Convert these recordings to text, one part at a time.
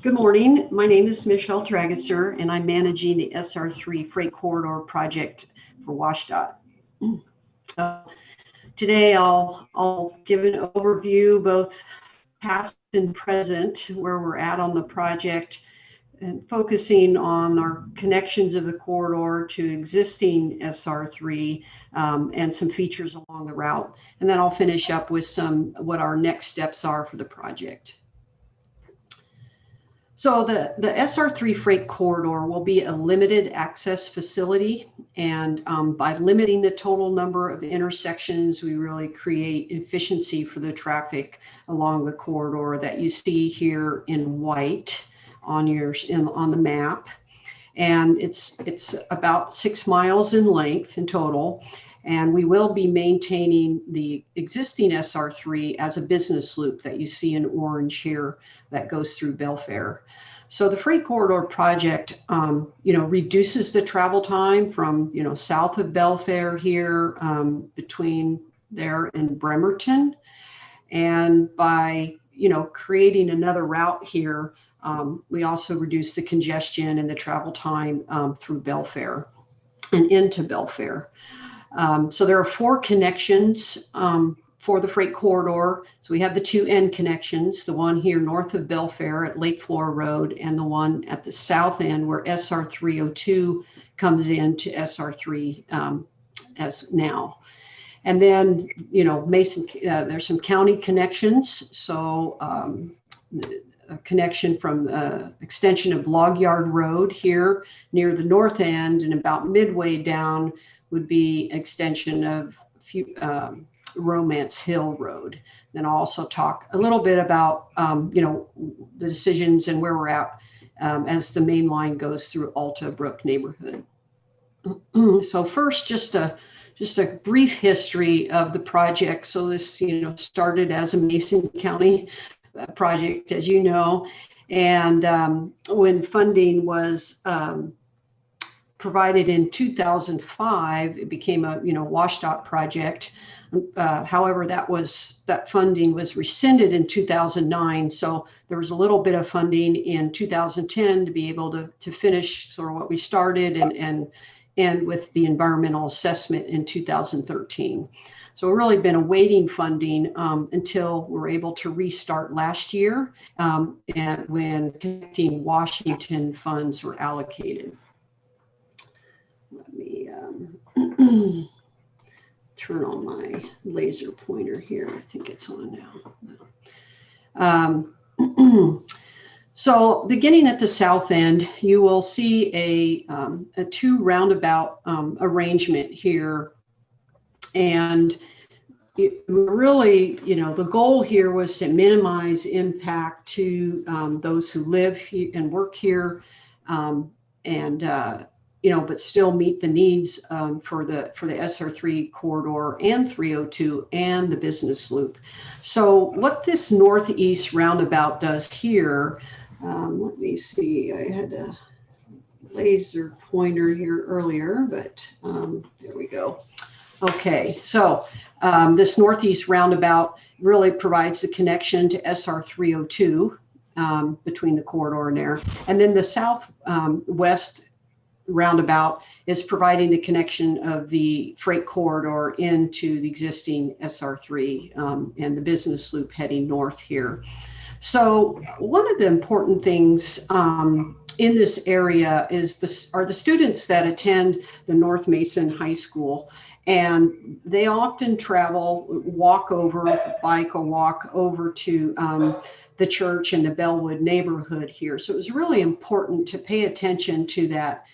Good morning. My name is Michelle Trageser, and I'm managing the SR-3 Freight Corridor project for WashDOT. Today, I'll give an overview, both past and present, where we're at on the project, and focusing on our connections of the corridor to existing SR-3 and some features along the route. And then I'll finish up with what our next steps are for the project. So the SR-3 Freight Corridor will be a limited access facility, and by limiting the total number of intersections, we really create efficiency for the traffic along the corridor that you see here in white on the map. And it's about 6 miles in length in total. And we will be maintaining the existing SR-3 as a business loop that you see in orange here that goes through Belfair. So the Freight Corridor project, reduces the travel time from, south of Belfair here between there and Bremerton. And by, creating another route here, we also reduce the congestion and the travel time through Belfair and into Belfair. So there are 4 connections for the freight corridor. So we have the 2 end connections, the one here north of Belfair at Lake Flora Road, and the one at the south end where SR-302 comes into SR-3 as now. And then, Mason, there's some county connections. So a connection from extension of Log Yard Road here near the north end, and about midway down would be extension of Romance Hill Road. Then I'll also talk a little bit about the decisions and where we're at as the main line goes through Alta Brook neighborhood. So first, just a brief history of the project. So this started as a Mason County project, as you know, and when funding was provided in 2005, it became a WashDOT project. However, that funding was rescinded in 2009. So there was a little bit of funding in 2010 to be able to finish sort of what we started and end with the environmental assessment in 2013. So we've really been awaiting funding until we're able to restart last year, and when Connecting Washington funds were allocated. Let me turn on my laser pointer here. I think it's on now. So beginning at the south end, you will see a 2 roundabout arrangement here. And really, the goal here was to minimize impact to those who live here and work here, but still meet the needs for the SR-3 corridor and 302 and the business loop. So what this northeast roundabout does here, let me see, I had a laser pointer here earlier, but there we go. Okay, so this northeast roundabout really provides the connection to SR-302 between the corridor and there. And then the southwest roundabout is providing the connection of the freight corridor into the existing SR-3 and the business loop heading north here. So one of the important things in this area are the students that attend the North Mason High School. And they often walk over, bike or walk over to the church in the Bellwood neighborhood here. So it was really important to pay attention to that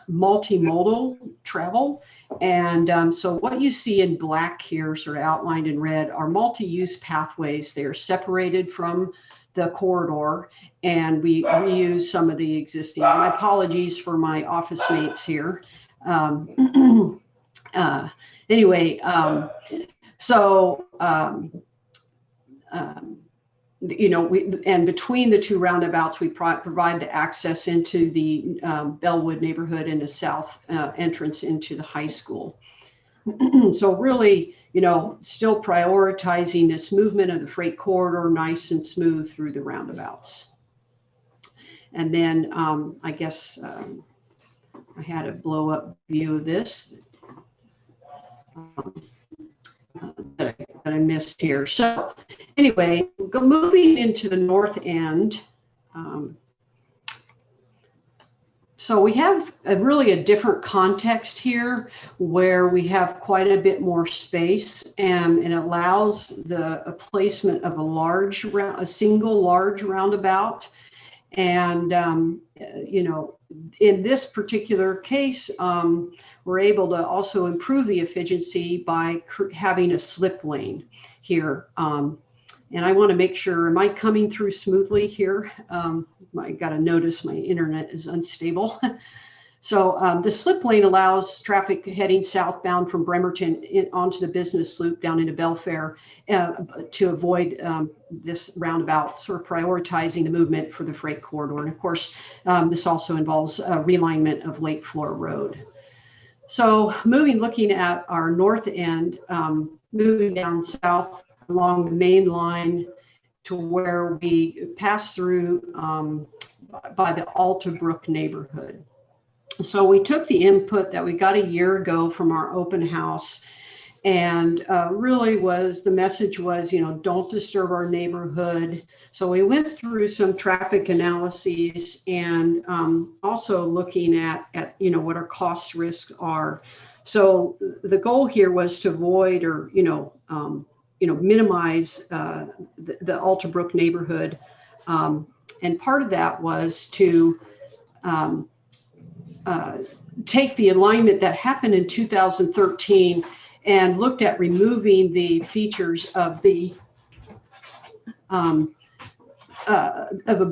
multimodal travel. And so what you see in black here, sort of outlined in red, are multi-use pathways. They are separated from the corridor, and we reuse some of the existing. My apologies for my office mates here. And between the 2 roundabouts, we provide the access into the Bellwood neighborhood and the south entrance into the high school. So really, still prioritizing this movement of the freight corridor nice and smooth through the roundabouts. And then I guess I had a blow up view of this that I missed here. So anyway, moving into the north end. So we have really a different context here where we have quite a bit more space, and it allows a placement of a single large roundabout. And, you know, in this particular case, we're able to also improve the efficiency by having a slip lane here. And I want to make sure, am I coming through smoothly here? I got to notice my internet is unstable. So the slip lane allows traffic heading southbound from Bremerton onto the business loop down into Belfair to avoid this roundabout, sort of prioritizing the movement for the freight corridor. And of course, this also involves realignment of Lake Flora Road. So looking at our north end, moving down south along the main line to where we pass through by the Altabrook neighborhood. So we took the input that we got a year ago from our open house, and really the message was, you know, don't disturb our neighborhood. So we went through some traffic analyses and also looking at, you know, what our cost risks are. So the goal here was to avoid or, minimize the Altabrook neighborhood. And part of that was to take the alignment that happened in 2013 and looked at removing the features of a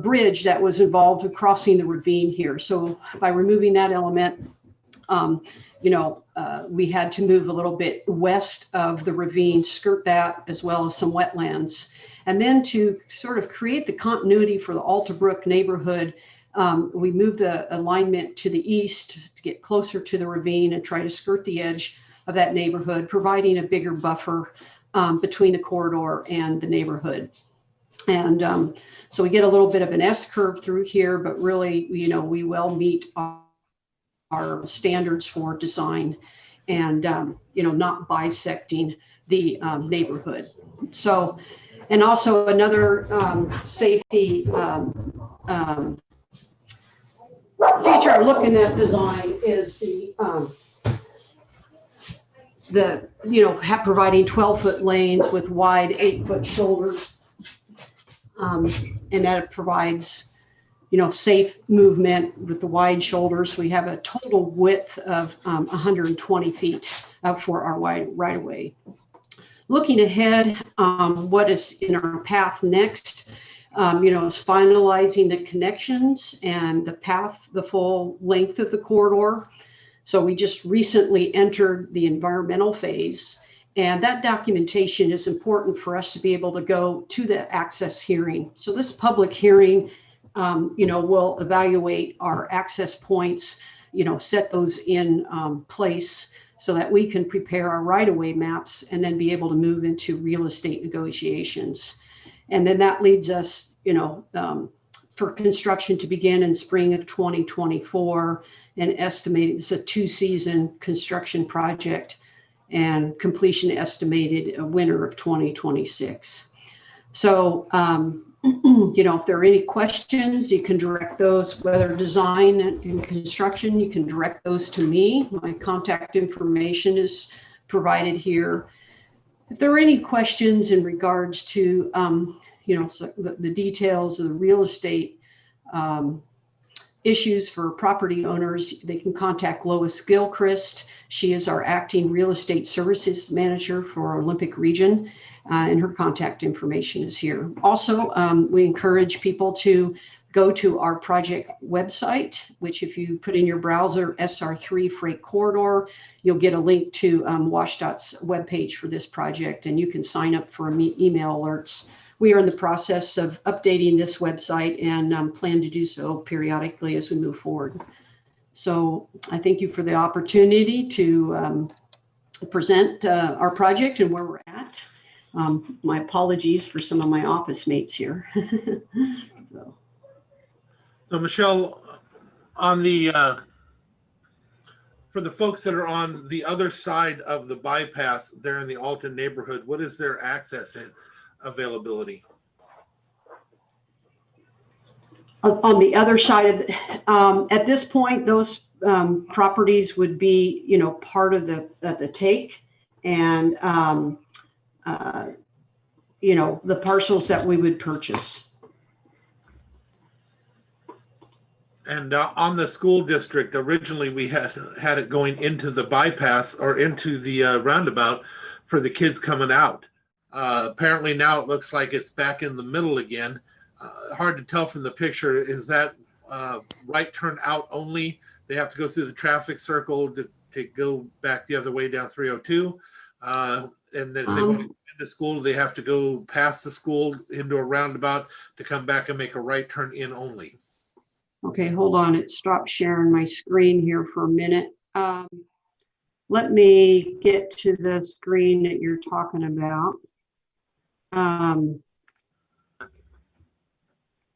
bridge that was involved in crossing the ravine here. So by removing that element, we had to move a little bit west of the ravine, skirt that, as well as some wetlands. And then to sort of create the continuity for the Altabrook neighborhood, we moved the alignment to the east to get closer to the ravine and try to skirt the edge of that neighborhood, providing a bigger buffer between the corridor and the neighborhood. And so we get a little bit of an S curve through here, but really, we will meet our standards for design and, not bisecting the neighborhood. So, and also another safety feature looking at design is providing 12-foot lanes with wide 8-foot shoulders, and that provides safe movement with the wide shoulders. We have a total width of 120 feet for our right-of-way. Looking ahead, what is in our path next, is finalizing the connections and the path, the full length of the corridor. So we just recently entered the environmental phase, and that documentation is important for us to be able to go to the access hearing. So this public hearing we'll evaluate our access points, set those in place so that we can prepare our right-of-way maps and then be able to move into real estate negotiations. And then that leads us, for construction to begin in spring of 2024, and estimated it's a 2-season construction project, and completion estimated winter of 2026. So, if there are any questions, you can direct those, whether design and construction, you can direct those to me. My contact information is provided here. If there are any questions in regards to, the details of the real estate issues for property owners, they can contact Lois Gilchrist. She is our acting real estate services manager for our Olympic region. And her contact information is here. Also, we encourage people to go to our project website, which if you put in your browser SR-3 Freight Corridor, you'll get a link to WashDOT's webpage for this project, and you can sign up for email alerts. We are in the process of updating this website and plan to do so periodically as we move forward. So I thank you for the opportunity to present our project and where we're at. My apologies for some of my office mates here. So. So Michelle, on the for the folks that are on the other side of the bypass there in the Alton neighborhood, what is their access and availability? On the other side of at this point, those properties would be, part of the take, and the parcels that we would purchase. And on the school district, originally we had it going into the bypass or into the roundabout for the kids coming out. Apparently now it looks like it's back in the middle again. Hard to tell from the picture. Is that right turn out only? They have to go through the traffic circle to go back the other way down 302. And then if they want to go into school, they have to go past the school into a roundabout to come back and make a right turn in only. Okay, hold on. It stopped sharing my screen here for a minute. Let me get to the screen that you're talking about.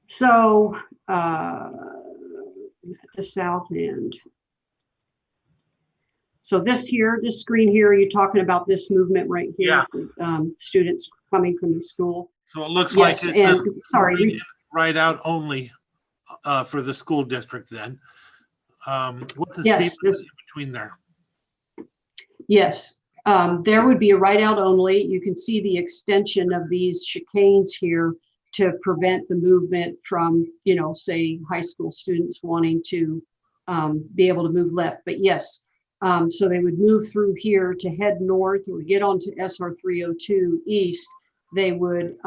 So at the south end. So this screen here, you're talking about this movement right here, Yeah. Students coming from the school. So it looks yes, like and sorry, right out only for the school district then. What's the yes, speed limit between there? Yes, there would be a right out only. You can see the extension of these chicanes here to prevent the movement from, say, high school students wanting to be able to move left. But yes, so they would move through here to head north or get onto SR-302 east. They would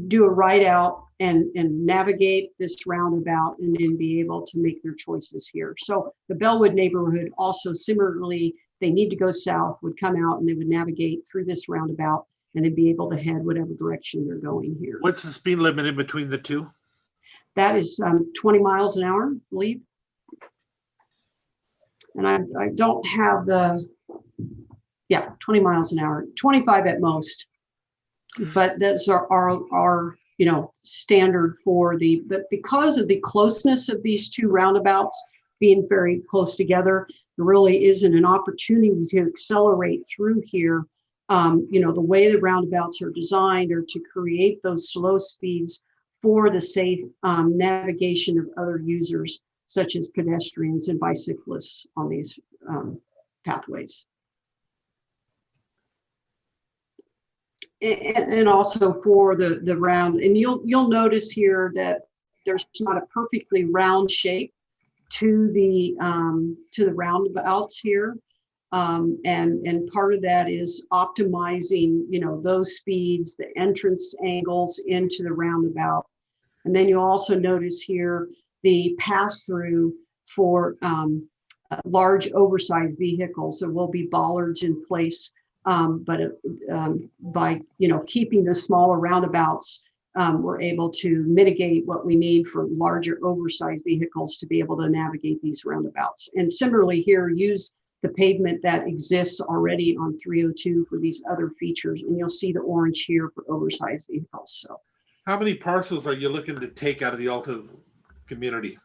do a right out and navigate this roundabout and then be able to make their choices here. So the Bellwood neighborhood also similarly, they need to go south, would come out and they would navigate through this roundabout and then be able to head whatever direction they're going here. What's the speed limit in between the two? That is 20 miles an hour, I believe. And I don't have the, 20 miles an hour, 25 at most. But that's our standard for but because of the closeness of these two roundabouts being very close together, there really isn't an opportunity to accelerate through here. The way the roundabouts are designed are to create those slow speeds for the safe navigation of other users, such as pedestrians and bicyclists on these pathways. And also for the round, and you'll notice here that there's not a perfectly round shape to the roundabouts here, and part of that is optimizing those speeds, the entrance angles into the roundabout, and then you'll also notice here the pass through for large oversized vehicles. There will be bollards in place. But by keeping the smaller roundabouts, we're able to mitigate what we need for larger oversized vehicles to be able to navigate these roundabouts. And similarly here, use the pavement that exists already on 302 for these other features. And you'll see the orange here for oversized vehicles. So, how many parcels are you looking to take out of the Alton community?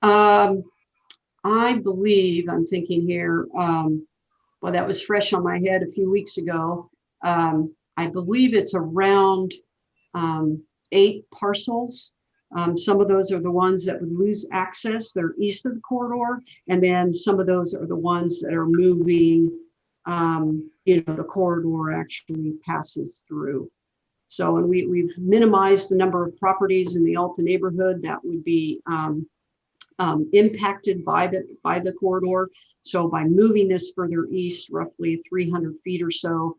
I believe, I'm thinking here, well, that was fresh on my head a few weeks ago. I believe it's around 8 parcels. Some of those are the ones that would lose access. They're east of the corridor. And then some of those are the ones that are moving, the corridor actually passes through. So, and we've minimized the number of properties in the Alton neighborhood that would be impacted by the corridor. So by moving this further east, roughly 300 feet or so,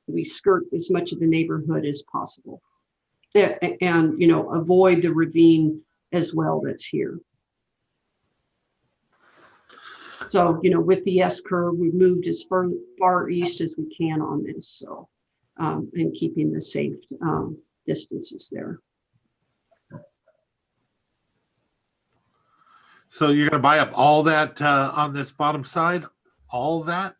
we skirt as much of the neighborhood as possible, and avoid the ravine as well that's here. So with the S curve, we've moved as far east as we can on this. So and keeping the safe distances there. So you're going to buy up all that on this bottom side? All of that?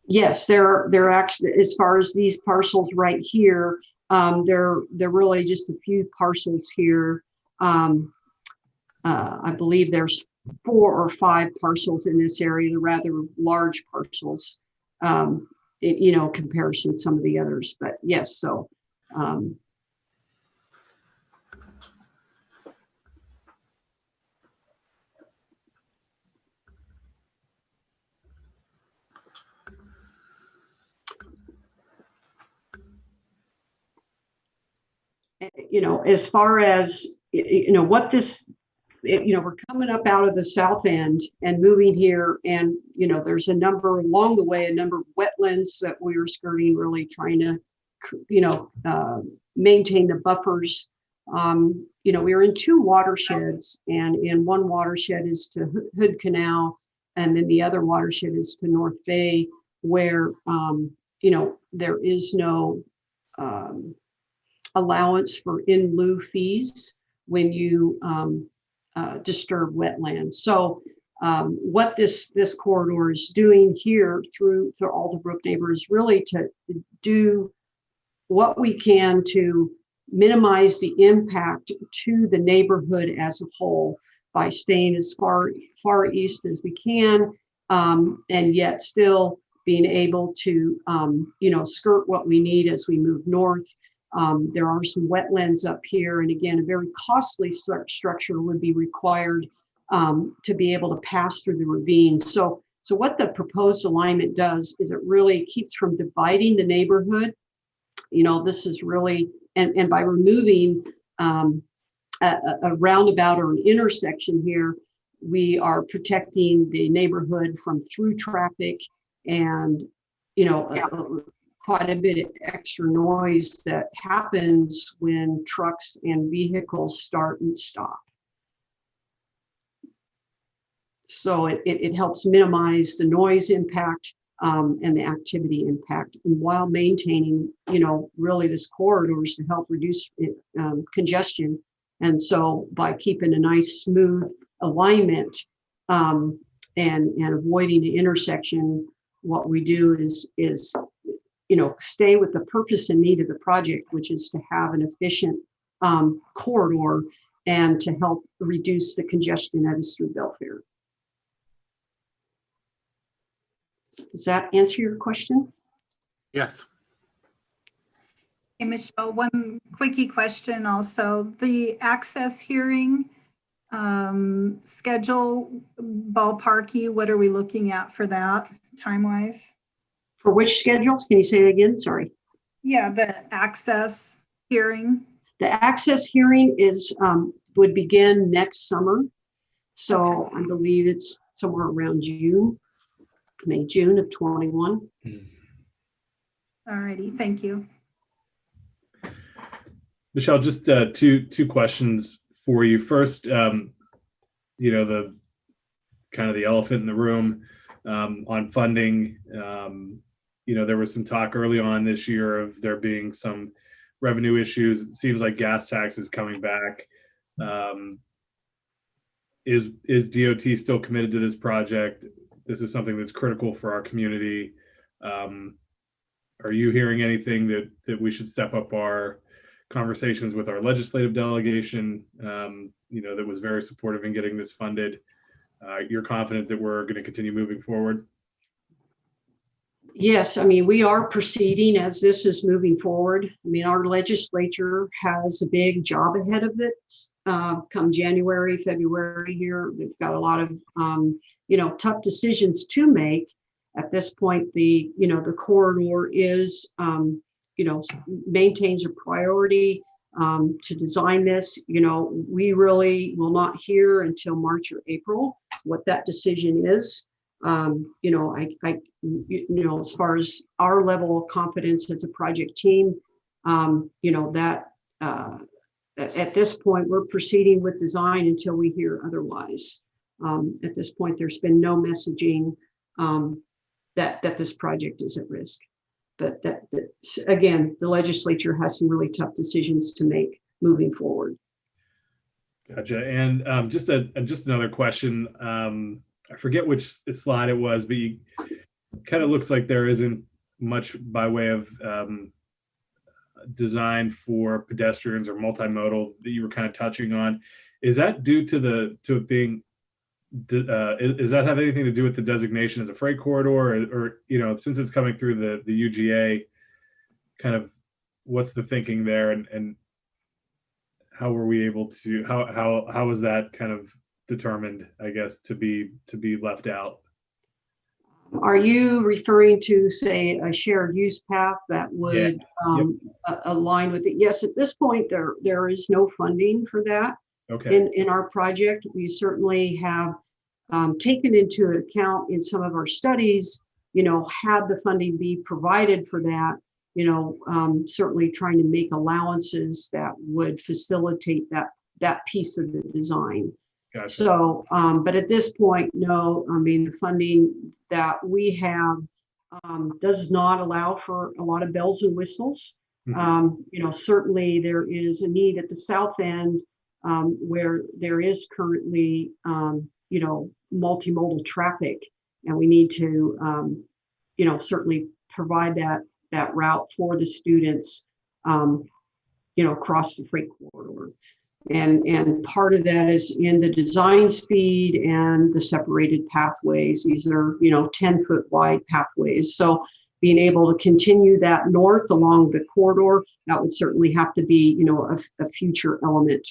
Yes, they're actually, as far as these parcels right here, they're really just a few parcels here. I believe there's 4 or 5 parcels in this area, the rather large parcels, comparison to some of the others. But yes, so as far as what this, we're coming up out of the south end and moving here, and there's a number along the way, a number of wetlands that we are skirting, really trying to maintain the buffers. We're in 2 watersheds, and in one watershed is to Hood Canal, and then the other watershed is to North Bay, where there is no allowance for in lieu fees when you disturb wetlands. So what this corridor is doing here through Alderbrook neighborhood is really to do what we can to minimize the impact to the neighborhood as a whole by staying as far east as we can, and yet still being able to skirt what we need as we move north. There are some wetlands up here, and again, a very costly structure would be required to be able to pass through the ravine. So what the proposed alignment does is it really keeps from dividing the neighborhood. This is really, and by removing a roundabout or an intersection here, we are protecting the neighborhood from through traffic and, quite a bit of extra noise that happens when trucks and vehicles start and stop. So it helps minimize the noise impact and the activity impact, and while maintaining, really this corridors to help reduce congestion. And so by keeping a nice smooth alignment and avoiding the intersection, what we do is stay with the purpose and need of the project, which is to have an efficient corridor and to help reduce the congestion that is through Belfair. Does that answer your question? Yes. Hey, Michelle, one quickie question also. The access hearing schedule, ballparky, what are we looking at for that time-wise? For which schedule? Can you say it again? Sorry. Yeah, the access hearing. The access hearing would begin next summer. So okay. I believe it's somewhere around June of 21. All righty, thank you. Michelle, just two questions for you. First, the kind of the elephant in the room on funding. There was some talk early on this year of there being some revenue issues. It seems like gas tax is coming back. Is DOT still committed to this project? This is something that's critical for our community. Are you hearing anything that we should step up our conversations with our legislative delegation, that was very supportive in getting this funded? You're confident that we're going to continue moving forward? Yes, we are proceeding as this is moving forward. Our legislature has a big job ahead of it come January, February here. They've got a lot of, tough decisions to make. At this point, the corridor is, maintains a priority to design this. We really will not hear until March or April what that decision is. As far as our level of confidence as a project team, that at this point, we're proceeding with design until we hear otherwise. At this point, there's been no messaging that this project is at risk. But that again, the legislature has some really tough decisions to make moving forward. Gotcha. And just another question. I forget which slide it was, but kind of looks like there isn't much by way of design for pedestrians or multimodal that you were kind of touching on. Is that due to it being is that have anything to do with the designation as a freight corridor, or since it's coming through the UGA, kind of what's the thinking there, and how were we able to how was that kind of determined, I guess, to be left out? Are you referring to, say, a shared use path that would align with it? Yes, at this point, there is no funding for that. Okay. In our project. We certainly have taken into account in some of our studies, had the funding be provided for that, certainly trying to make allowances that would facilitate that piece of the design. Gotcha. So, but at this point, no, I mean, the funding that we have does not allow for a lot of bells and whistles. Mm-hmm. Certainly there is a need at the south end where there is currently, multimodal traffic, and we need to, certainly provide that route for the students, across the freight corridor. And part of that is in the design speed and the separated pathways. These are, 10-foot wide pathways. So being able to continue that north along the corridor, that would certainly have to be, a future element.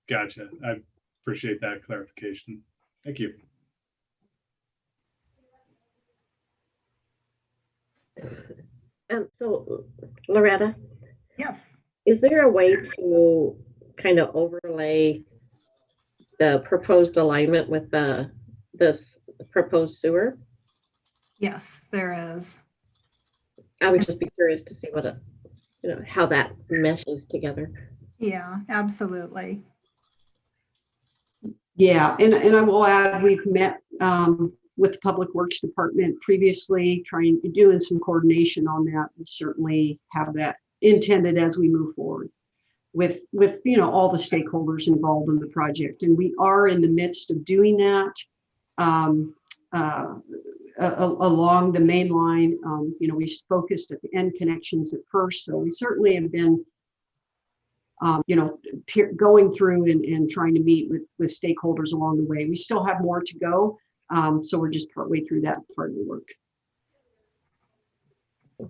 Gotcha. I appreciate that clarification. Thank you. So, Loretta, Yes. is there a way to kind of overlay the proposed alignment with this proposed sewer? Yes, there is. I would just be curious to see what how that meshes together. Yeah, absolutely. Yeah, and I will add, we've met with the Public Works Department previously, doing some coordination on that. We certainly have that intended as we move forward with all the stakeholders involved in the project. And we are in the midst of doing that along the main line. We focused at the end connections at first, so we certainly have been going through and trying to meet with stakeholders along the way. We still have more to go, so we're just partway through that part of the work.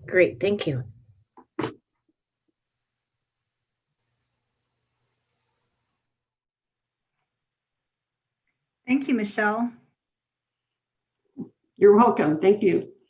Great, thank you. Thank you, Michelle. You're welcome. Thank you.